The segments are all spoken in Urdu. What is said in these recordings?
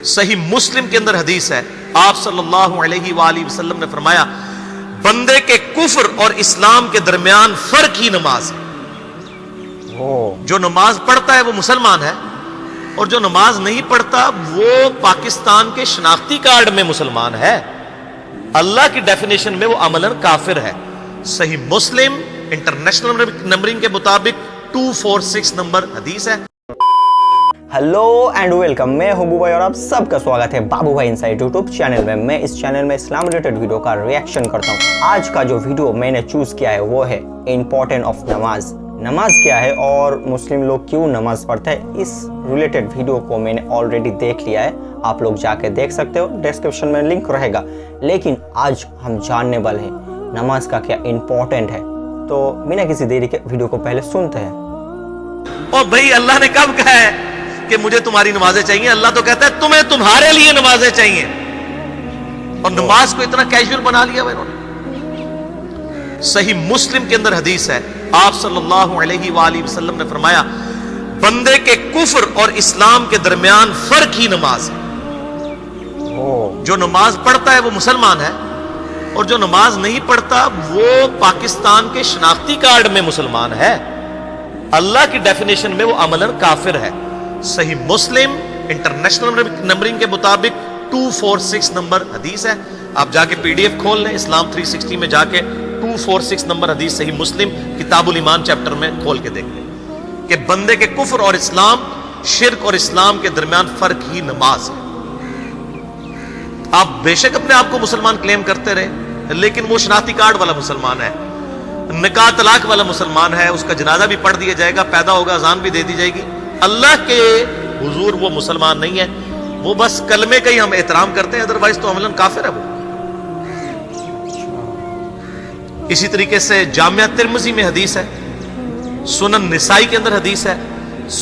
صحیح مسلم کے اندر حدیث ہے، آپ صلی اللہ علیہ وآلہ وسلم نے فرمایا بندے کے کفر اور اسلام کے درمیان فرق ہی نماز ہے۔ جو نماز پڑھتا ہے وہ مسلمان ہے، اور جو نماز نہیں پڑھتا وہ پاکستان کے شناختی کارڈ میں مسلمان ہے، اللہ کی ڈیفینیشن میں وہ عملاً کافر ہے۔ صحیح مسلم انٹرنیشنل نمبرنگ کے مطابق 246 نمبر حدیث ہے۔ ہیلو اینڈ ویلکم، میں ہوں بھائی اور آپ سب کا سواگت ہے بابو بھائی انسائٹ یوٹیوب چینل میں۔ میں اس چینل میں اسلام ریلیٹڈ ویڈیو کا ریئیکشن کرتا ہوں۔ آج کا جو ویڈیو میں نے چوز کیا ہے وہ ہے امپورٹنٹ آف نماز۔ نماز کیا ہے اور مسلم لوگ کیوں نماز پڑھتے ہیں، اس ریلیٹڈ ویڈیو کو میں نے آلریڈی دیکھ لیا ہے، آپ لوگ جا کے دیکھ سکتے ہو، ڈسکرپشن میں لنک رہے گا۔ لیکن آج ہم جاننے والے ہیں نماز کا کیا امپورٹنٹ ہے، تو بنا کسی دیری کے ویڈیو کو پہلے سنتے ہیں۔ اور بھائی اللہ نے کب کہا ہے کہ مجھے تمہاری نمازیں چاہیے؟ اللہ تو کہتا ہے تمہیں تمہارے لیے نمازیں چاہیے، اور نماز کو اتنا کیجول بنا لیا انہوں نے۔ صحیح مسلم کے اندر حدیث ہے، آپ صلی اللہ علیہ وآلہ وسلم نے فرمایا بندے کے کفر اور اسلام کے درمیان فرق ہی نماز ہے۔ جو نماز پڑھتا ہے وہ مسلمان ہے، اور جو نماز نہیں پڑھتا وہ پاکستان کے شناختی کارڈ میں مسلمان ہے، اللہ کی ڈیفینیشن میں وہ عملاً کافر ہے۔ صحیح مسلم انٹرنیشنل نمبرنگ کے مطابق 246 نمبر حدیث ہے۔ آپ جا کے پی ڈی ایف کھول لیں، اسلام 360 میں جا کے 246 نمبر حدیث صحیح مسلم کتاب الایمان چیپٹر میں کھول کے دیکھ لیں کہ بندے کے کفر اور اسلام، شرک اور اسلام کے درمیان فرق ہی نماز ہے۔ آپ بے شک اپنے آپ کو مسلمان کلیم کرتے رہے، لیکن وہ شناختی کارڈ والا مسلمان ہے، نکاح طلاق والا مسلمان ہے، اس کا جنازہ بھی پڑھ دیا جائے گا، پیدا ہوگا اذان بھی دے دی جائے گی، اللہ کے حضور وہ مسلمان نہیں ہے، وہ بس کلمے کا ہی ہم احترام کرتے ہیں، ادروائز تو عملاً کافر ہے وہ۔ اسی طریقے سے جامعہ ترمذی میں حدیث ہے، سنن نسائی کے اندر حدیث ہے،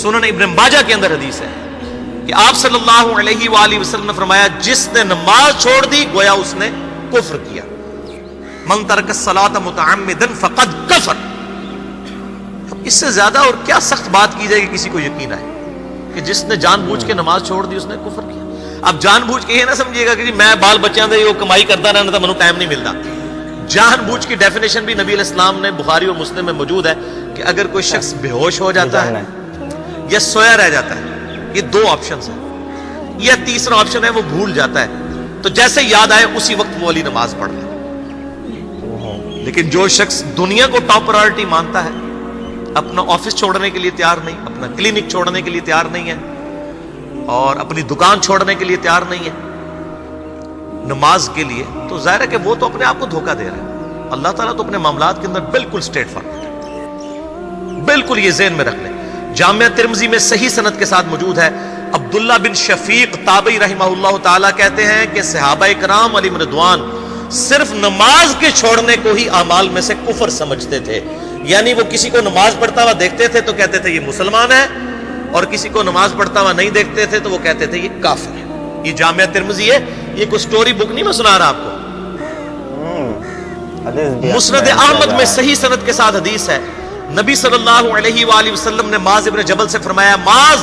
سنن ابن ماجہ کے اندر حدیث ہے کہ آپ صلی اللہ علیہ وآلہ وسلم نے فرمایا جس نے نماز چھوڑ دی گویا اس نے کفر کیا۔ من ترک الصلاۃ متعمدا فقد کفر۔ اس سے زیادہ اور کیا سخت بات کی جائے کہ کسی کو یقین آئے کہ جس نے جان بوجھ کے نماز چھوڑ دی اس نے کفر کیا۔ اب جان بوجھ کے یہ نہ سمجھیے گا کہ جی میں بال بچیاں دے وہ کمائی کرتا رہنا تھا، منو ٹائم نہیں ملتا۔ جان بوجھ کی ڈیفینیشن بھی نبی علیہ السلام نے بخاری اور مسلم میں موجود ہے کہ اگر کوئی شخص بے ہوش ہو جاتا ہے یا سویا رہ جاتا ہے، یہ دو آپشنز ہیں، یا تیسرا آپشن ہے وہ بھول جاتا ہے، تو جیسے یاد آئے اسی وقت وہ والی نماز پڑھ لے۔ لیکن جو شخص دنیا کو ٹاپ پرائورٹی مانتا ہے، اپنا آفس چھوڑنے کے لیے تیار نہیں، اپنا کلینک چھوڑنے کے لیے تیار نہیں ہے، اور اپنی دکان چھوڑنے کے لیے تیار نہیں ہے نماز کے لیے، تو ظاہر ہے کہ وہ تو اپنے آپ کو دھوکہ دے رہا ہے۔ اللہ تعالیٰ تو اپنے معاملات کے اندر بالکل اسٹریٹ فارورڈ ہے، بالکل یہ ذہن میں رکھ لیں۔ جامعہ ترمذی میں صحیح سند کے ساتھ موجود ہے، عبداللہ بن شفیق تابعی رحمہ اللہ تعالیٰ کہتے ہیں کہ صحابہ کرام علیہم رضوان صرف نماز کے چھوڑنے کو ہی اعمال میں سے کفر سمجھتے تھے، یعنی وہ کسی کو نماز پڑھتا ہوا دیکھتے تھے تو کہتے تھے یہ مسلمان ہے، اور کسی کو نماز پڑھتا ہوا نہیں دیکھتے تھے تو وہ کہتے تھے یہ کافر ہے۔ یہ جامعہ ترمذی ہے، یہ کوئی سٹوری بک نہیں میں سنا رہا آپ کو۔ مسند احمد میں صحیح سند کے ساتھ حدیث ہے، نبی صلی اللہ علیہ وآلہ وسلم نے معاذ ابن جبل سے فرمایا معاذ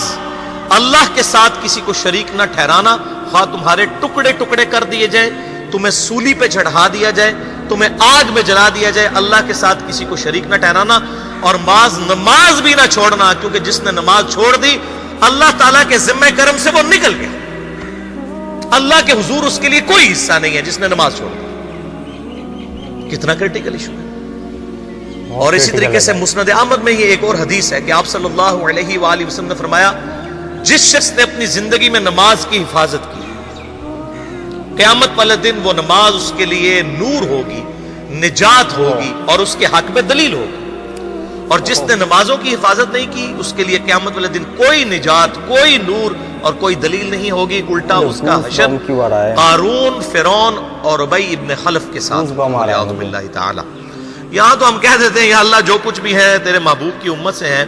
اللہ کے ساتھ کسی کو شریک نہ ٹھہرانا، خواہ تمہارے ٹکڑے ٹکڑے کر دیے جائیں، تمہیں سولی پہ چڑھا دیا جائے، تمہیں آگ میں جلا دیا جائے، اللہ کے ساتھ کسی کو شریک نہ ٹھہرانا، اور معاذ نماز بھی نہ چھوڑنا، کیونکہ جس نے نماز چھوڑ دی اللہ تعالیٰ کے ذمہ کرم سے وہ نکل گیا، اللہ کے حضور اس کے لیے کوئی حصہ نہیں ہے جس نے نماز چھوڑ دی۔ کتنا کرٹیکل ایشو ہے۔ اور اسی طریقے سے مسند احمد میں یہ ایک اور حدیث ہے کہ آپ صلی اللہ علیہ وآلہ وسلم نے فرمایا جس شخص نے اپنی زندگی میں نماز کی حفاظت کی، قیامت والے دن وہ نماز اس کے لیے نور ہوگی، نجات ہوگی، اور اس کے حق میں دلیل ہوگی، اور جس نے نمازوں کی حفاظت نہیں کی اس کے لیے قیامت والے دن کوئی نجات، کوئی نور اور کوئی دلیل نہیں ہوگی، الٹا اس کا حشر قارون، فرعون اور ابی ابن خلف کے ساتھ۔ اعوذ باللہ تعالی۔ یہاں تو ہم کہہ دیتے ہیں یا اللہ جو کچھ بھی ہے تیرے محبوب کی امت سے ہیں،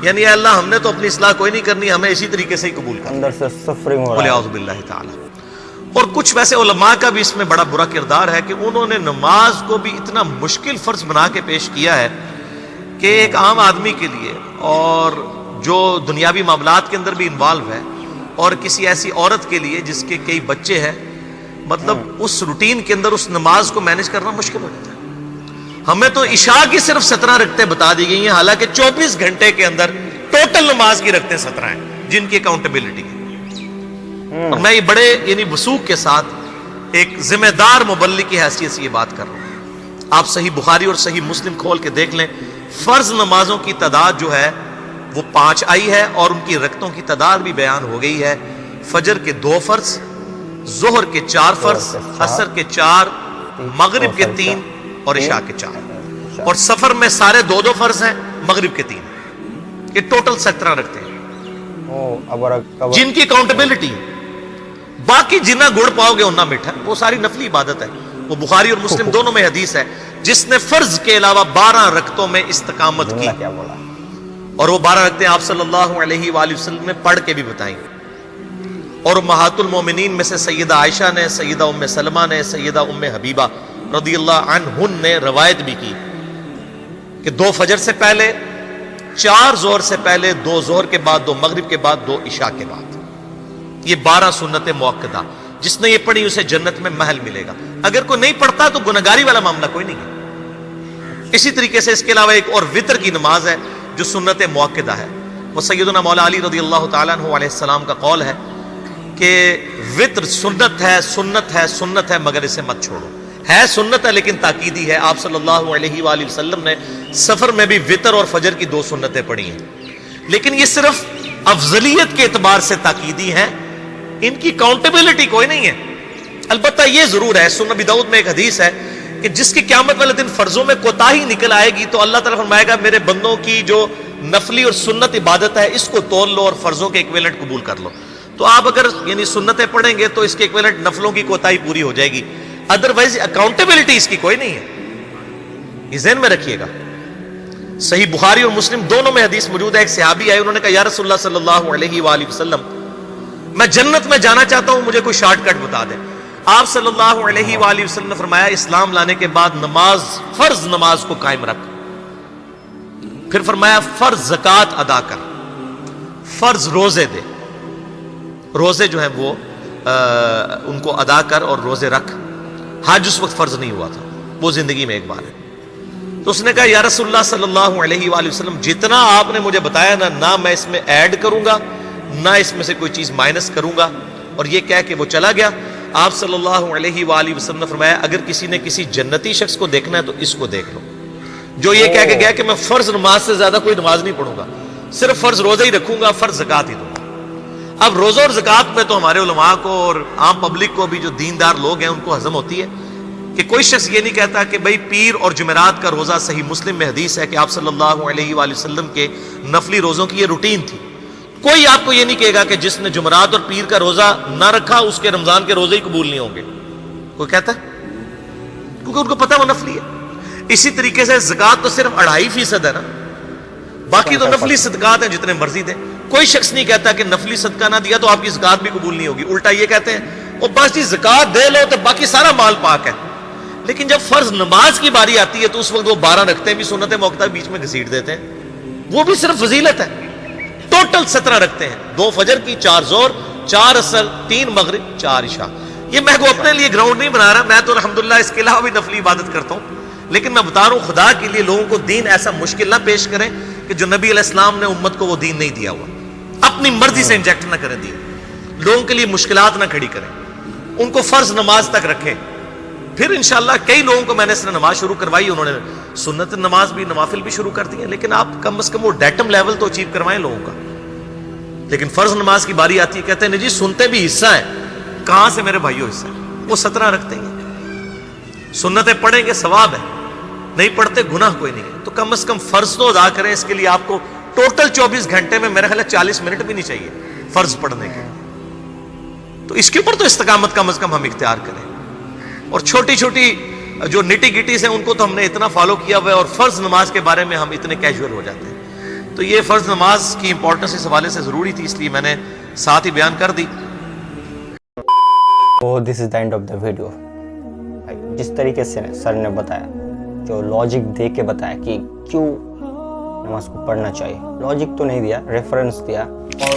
یعنی اے اللہ ہم نے تو اپنی اصلاح کوئی نہیں کرنی، ہمیں اسی طریقے سے ہی قبول کر۔ اندر سے سفرنگ ہو رہا ہے۔ اعوذ باللہ تعالی۔ اور کچھ ویسے علماء کا بھی اس میں بڑا برا کردار ہے کہ انہوں نے نماز کو بھی اتنا مشکل فرض بنا کے پیش کیا ہے کہ ایک عام آدمی کے لیے اور جو دنیاوی معاملات کے اندر بھی انوالو ہے اور کسی ایسی عورت کے لیے جس کے کئی بچے ہیں، مطلب اس روٹین کے اندر اس نماز کو مینج کرنا مشکل ہو جاتا ہے۔ ہمیں تو عشاء کی صرف 17 رکعتیں بتا دی گئی ہیں، حالانکہ 24 گھنٹے کے اندر ٹوٹل نماز کی رکعتیں 17 ہیں جن کی اکاؤنٹیبلٹی ہے۔ اور میں یہ بڑے یعنی وثوق کے ساتھ ایک ذمہ دار مبلغ کی حیثیت سے یہ بات کر رہا ہوں۔ آپ صحیح بخاری اور صحیح مسلم کھول کے دیکھ لیں، فرض نمازوں کی تعداد جو ہے وہ 5 آئی ہے، اور ان کی رکعتوں کی تعداد بھی بیان ہو گئی ہے۔ فجر کے 2 فرض، ظہر کے 4 فرض، عصر کے 4، مغرب کے 3 اور عشاء کے 4، اور سفر میں سارے 2 فرض ہیں، مغرب کے 3۔ یہ ٹوٹل 17 رکھتے ہیں جن کی اکاؤنٹیبلٹی ہے۔ باقی جنہ گڑ پاؤ گے انہ میٹھا، وہ ساری نفلی عبادت ہے۔ وہ بخاری اور مسلم دونوں میں حدیث ہے، جس نے فرض کے علاوہ 12 رکعتوں میں استقامت کی، اور وہ 12 رکعتیں آپ صلی اللہ علیہ وآلہ وسلم نے پڑھ کے بھی بتائیں۔ اور امہات المومنین میں سے سیدہ عائشہ نے، سیدہ ام سلمہ نے، سیدہ ام حبیبہ رضی اللہ عنہن نے روایت بھی کی کہ 2 فجر سے پہلے، 4 ظہر سے پہلے، 2 ظہر کے بعد، 2 مغرب کے بعد، 2 عشاء کے بعد، یہ 12 سنت موقدہ، جس نے یہ پڑھی اسے جنت میں محل ملے گا۔ اگر کوئی نہیں پڑھتا تو گنہگاری والا معاملہ کوئی نہیں ہے۔ اسی طریقے سے اس کے علاوہ ایک اور وتر کی نماز ہے جو سنت موقدہ ہے۔ وہ سیدنا مولا علی رضی اللہ تعالیٰ عنہ علیہ السلام کا قول ہے کہ وتر سنت ہے، سنت ہے، سنت ہے، مگر اسے مت چھوڑو۔ ہے سنت ہے لیکن تاکیدی ہے۔ آپ صلی اللہ علیہ وآلہ وسلم نے سفر میں بھی وتر اور فجر کی 2 سنتیں پڑھی ہیں، لیکن یہ صرف افضلیت کے اعتبار سے تاکیدی ہیں، ان کی کاؤنٹیبلٹی کوئی نہیں ہے۔ البتہ یہ ضرور ہے، سنن ابی داؤد میں ایک حدیث ہے کہ جس کی قیامت والے دن فرضوں میں کوتاہی نکل آئے گی تو اللہ تعالیٰ فرمائے گا میرے بندوں کی جو نفلی اور سنت عبادت ہے اس کو تول لو اور فرضوں کے ایکویلنٹ قبول کر لو۔ تو آپ اگر یعنی سنتیں پڑھیں گے تو اس کے ایکویلنٹ نفلوں کی کوتاہی پوری ہو جائے گی، ادروائز اکاؤنٹیبلٹی اس کی کوئی نہیں ہے۔ یہ ذہن میں رکھیے گا۔ صحیح بخاری اور مسلم دونوں میں حدیث موجود ہے۔ ایک صحابی آئے، انہوں نے کہا یا رسول اللہ صلی اللہ علیہ وآلہ وسلم، میں جنت میں جانا چاہتا ہوں، مجھے کوئی شارٹ کٹ بتا دیں۔ آپ صلی اللہ علیہ وآلہ وسلم نے فرمایا اسلام لانے کے بعد نماز، فرض نماز کو قائم رکھ، پھر فرمایا فرض زکوٰۃ ادا کر، فرض روزے دے، روزے جو ہیں وہ ان کو ادا کر اور روزے رکھ۔ حج اس وقت فرض نہیں ہوا تھا، وہ زندگی میں ایک بار ہے۔ تو اس نے کہا یا رسول اللہ صلی اللہ علیہ وآلہ وسلم جتنا آپ نے مجھے بتایا نہ میں اس میں ایڈ کروں گا نہ اس میں سے کوئی چیز مائنس کروں گا، اور یہ کہہ کے وہ چلا گیا۔ آپ صلی اللہ علیہ وآلہ وسلم نے فرمایا اگر کسی نے کسی جنتی شخص کو دیکھنا ہے تو اس کو دیکھ لو، جو یہ کہہ کے گیا کہ میں فرض نماز سے زیادہ کوئی نماز نہیں پڑھوں گا، صرف فرض روزہ ہی رکھوں گا، فرض زکوٰۃ ہی دوں گا۔ اب روزہ اور زکوٰۃ میں تو ہمارے علماء کو اور عام پبلک کو بھی جو دیندار لوگ ہیں ان کو ہضم ہوتی ہے کہ کوئی شخص یہ نہیں کہتا کہ بھئی پیر اور جمعرات کا روزہ، صحیح مسلم میں حدیث ہے کہ آپ صلی اللہ علیہ وآلہ وسلم کے نفلی روزوں کی یہ روٹین تھی۔ کوئی آپ کو یہ نہیں کہے گا کہ جس نے جمعرات اور پیر کا روزہ نہ رکھا اس کے رمضان کے روزے ہی قبول نہیں ہوں گے، کوئی کہتا ہے؟ کیونکہ ان کو پتہ وہ نفلی ہے۔ اسی طریقے سے زکوٰۃ تو صرف 2.5% ہے نا، باقی تو نفلی صدقات ہیں جتنے مرضی دیں۔ کوئی شخص نہیں کہتا کہ نفلی صدقہ نہ دیا تو آپ کی زکوٰۃ بھی قبول نہیں ہوگی، الٹا یہ کہتے ہیں وہ بس جی زکوٰۃ دے لو تو باقی سارا مال پاک ہے۔ لیکن جب فرض نماز کی باری آتی ہے تو اس وقت وہ 12 رکھتے ہیں بھی سنت موقدہ بیچ میں گھسیٹ دیتے ہیں، وہ بھی صرف فضیلت ہے۔ ٹوٹل 17 رکھتے ہیں، 2 فجر کی، 4 ظہر، 4 عصر، 3 مغرب، 4 عشاء۔ یہ میں کو اپنے لیے گراؤنڈ نہیں بنا رہا، میں تو الحمدللہ اس کے علاوہ بھی نفلی عبادت کرتا ہوں، لیکن میں بتا رہا ہوں خدا کے لیے لوگوں کو دین ایسا مشکل نہ پیش کریں کہ جو نبی علیہ السلام نے امت کو وہ دین نہیں دیا ہوا، اپنی مرضی سے انجیکٹ نہ کریں دین، لوگوں کے لیے مشکلات نہ کھڑی کریں، ان کو فرض نماز تک رکھیں۔ پھر انشاءاللہ کئی لوگوں کو میں نے اس نے نماز شروع کروائی، انہوں نے سنت نماز بھی، نوافل بھی شروع کر دی ہیں، لیکن آپ کم از کم وہ ڈیٹم لیول تو اچیو کروائیں لوگوں کا۔ لیکن فرض نماز کی باری آتی ہے کہتے ہیں نہیں جی سنتے بھی حصہ ہے، کہاں سے میرے بھائیوں حصہ ہے؟ وہ 17 رکھتے ہیں، سنتیں پڑھیں گے ثواب ہے، نہیں پڑھتے گناہ کوئی نہیں ہے۔ تو کم از کم فرض تو ادا کریں، اس کے لیے آپ کو ٹوٹل 24 گھنٹے میں میرا خیال ہے 40 منٹ بھی نہیں چاہیے فرض پڑھنے کے، تو اس کے اوپر تو استقامت کم از کم ہم اختیار کریں۔ اور چھوٹی چھوٹی جو نٹی گٹیز ہیں ان کو تو ہم نے اتنا فالو کیا ہوا ہے، اور فرض نماز کے بارے میں ہم اتنے کیجول ہو جاتے ہیں۔ تو یہ فرض نماز کی امپورٹنس اس حوالے سے ضروری تھی، اس لیے میں نے ساتھ ہی بیان کر دی۔ تو this is the end of the video. جس طریقے سے سر نے بتایا، جو لاجک دے کے بتایا کہ کیوں نماز کو پڑھنا چاہیے، لاجک تو نہیں دیا، ریفرنس دیا، اور